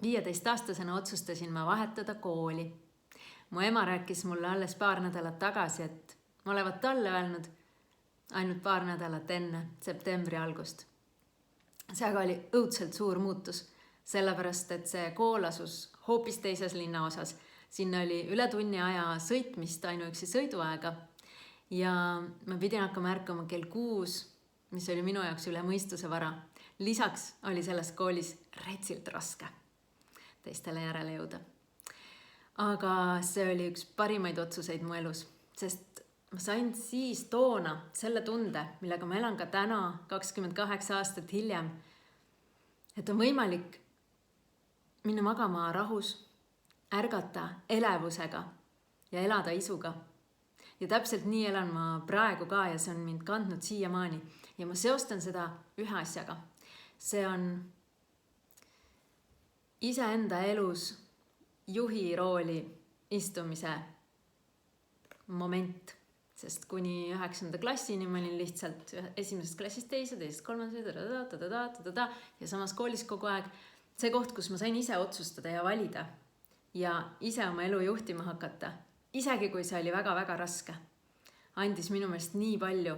15-aastasena otsustasin ma vahetada kooli. Mu ema rääkis mulle alles paar nädalat tagasi, et ma olevat talle öelnud ainult paar nädalat enne septembri algust. See aga oli õudselt suur muutus, sellepärast et see kool asus hoopis teises linnaosas. Sinna oli üle tunni aja sõitmist ainuüksi sõiduaega ja ma pidin hakkama ärkama kell 6, mis oli minu jaoks üle mõistuse vara. Lisaks oli selles koolis retsilt raske teistele järele jõuda. Aga see oli üks parimaid otsuseid mu elus, sest ma sain siis toona selle tunde, millega ma elan ka täna 28 aastat hiljem, et on võimalik minna magama rahus, ärgata elevusega ja elada isuga. Ja täpselt nii elan ma praegu ka ja see on mind kandnud siiamaani. Ja ma seostan seda ühe asjaga. See on iseenda elus juhi rooli istumise moment. Sest kuni 9. klassini ma olin lihtsalt esimesest klassist teisest, kolmandast ja samas koolis kogu aeg. See koht, kus ma sain ise otsustada ja valida ja ise oma elu juhtima hakata, isegi kui see oli väga-väga raske, andis minu meelest nii palju